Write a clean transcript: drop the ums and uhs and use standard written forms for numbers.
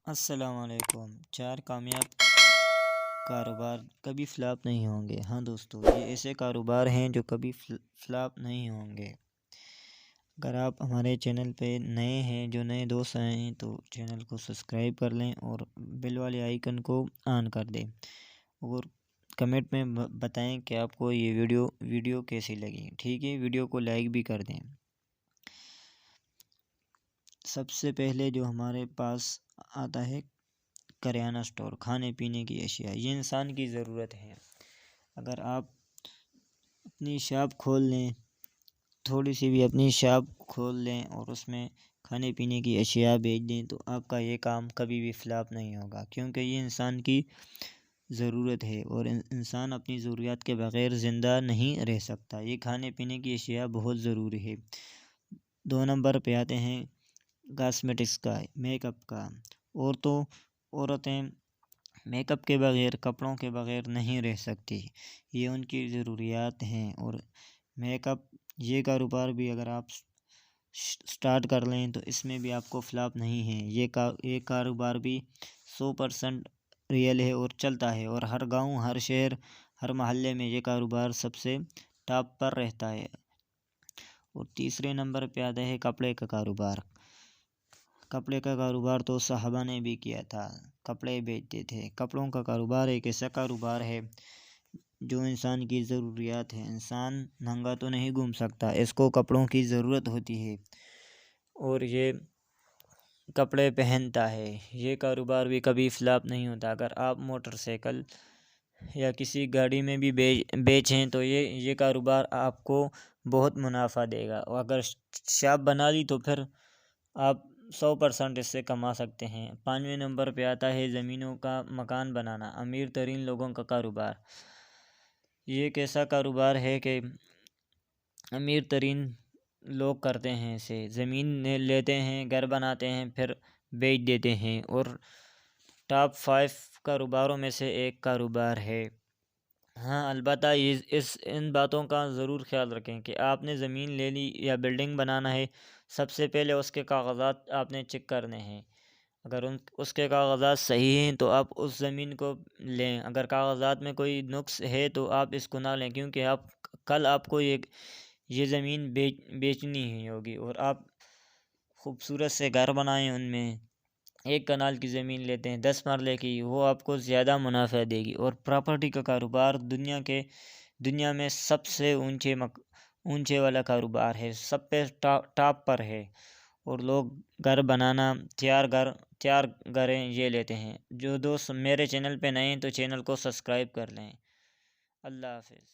السلام علیکم۔ 4 کامیاب کاروبار کبھی فلاپ نہیں ہوں گے۔ ہاں دوستو، یہ ایسے کاروبار ہیں جو کبھی فلاپ نہیں ہوں گے۔ اگر آپ ہمارے چینل پہ نئے ہیں، جو نئے دوست آئے ہیں، تو چینل کو سبسکرائب کر لیں اور بیل والے آئیکن کو آن کر دیں، اور کمنٹ میں بتائیں کہ آپ کو یہ ویڈیو کیسی لگی۔ ٹھیک ہے، ویڈیو کو لائک بھی کر دیں۔ سب سے پہلے جو ہمارے پاس آتا ہے کریانہ سٹور، کھانے پینے کی اشیاء، یہ انسان کی ضرورت ہے۔ اگر آپ اپنی شاپ کھول لیں، تھوڑی سی بھی اپنی شاپ کھول لیں اور اس میں کھانے پینے کی اشیاء بیچ دیں، تو آپ کا یہ کام کبھی بھی فلاپ نہیں ہوگا، کیونکہ یہ انسان کی ضرورت ہے اور انسان اپنی ضروریات کے بغیر زندہ نہیں رہ سکتا۔ یہ کھانے پینے کی اشیاء بہت ضروری ہے۔ 2 نمبر پہ آتے ہیں کاسمیٹکس کا، میک اپ کا۔ عورتیں میک اپ کے بغیر، کپڑوں کے بغیر نہیں رہ سکتی، یہ ان کی ضروریات ہیں۔ اور میک اپ یہ کاروبار بھی اگر آپ سٹارٹ کر لیں تو اس میں بھی آپ کو فلاپ نہیں ہے۔ یہ کاروبار بھی 100% ریئل ہے اور چلتا ہے، اور ہر گاؤں، ہر شہر، ہر محلے میں یہ کاروبار سب سے ٹاپ پر رہتا ہے۔ اور تیسرے نمبر پہ آتا ہے کپڑے کا کاروبار۔ کپڑے کا کاروبار تو صحابہ نے بھی کیا تھا، کپڑے بیچتے تھے۔ کپڑوں کا کاروبار ایک ایسا کاروبار ہے جو انسان کی ضروریات ہے۔ انسان ننگا تو نہیں گھوم سکتا، اس کو کپڑوں کی ضرورت ہوتی ہے اور یہ کپڑے پہنتا ہے۔ یہ کاروبار بھی کبھی فلاپ نہیں ہوتا۔ اگر آپ موٹر سائیکل یا کسی گاڑی میں بھی بیچیں تو یہ کاروبار آپ کو بہت منافع دے گا، اور اگر شاپ بنا لی تو پھر آپ 100% اس سے کما سکتے ہیں۔ 5ویں نمبر پہ آتا ہے زمینوں کا مکان بنانا، امیر ترین لوگوں کا کاروبار۔ یہ ایک ایسا کاروبار ہے کہ امیر ترین لوگ کرتے ہیں اسے، زمین لیتے ہیں، گھر بناتے ہیں، پھر بیچ دیتے ہیں، اور ٹاپ 5 کاروباروں میں سے ایک کاروبار ہے۔ ہاں، البتہ ان باتوں کا ضرور خیال رکھیں کہ آپ نے زمین لے لی یا بلڈنگ بنانا ہے، سب سے پہلے اس کے کاغذات آپ نے چیک کرنے ہیں۔ اگر اس کے کاغذات صحیح ہیں تو آپ اس زمین کو لیں، اگر کاغذات میں کوئی نقص ہے تو آپ اس کو نہ لیں، کیونکہ کل آپ کو یہ زمین بیچنی ہی ہوگی، اور آپ خوبصورت سے گھر بنائیں ان میں۔ 1 کنال کی زمین لیتے ہیں 10 مرلے کی، وہ آپ کو زیادہ منافع دے گی۔ اور پراپرٹی کا کاروبار دنیا میں سب سے اونچے والا کاروبار ہے، سب پہ ٹاپ پر ہے، اور لوگ گھر بنانا، تیار گھریں یہ لیتے ہیں۔ جو دوست میرے چینل پہ نئے ہیں تو چینل کو سبسکرائب کر لیں۔ اللہ حافظ۔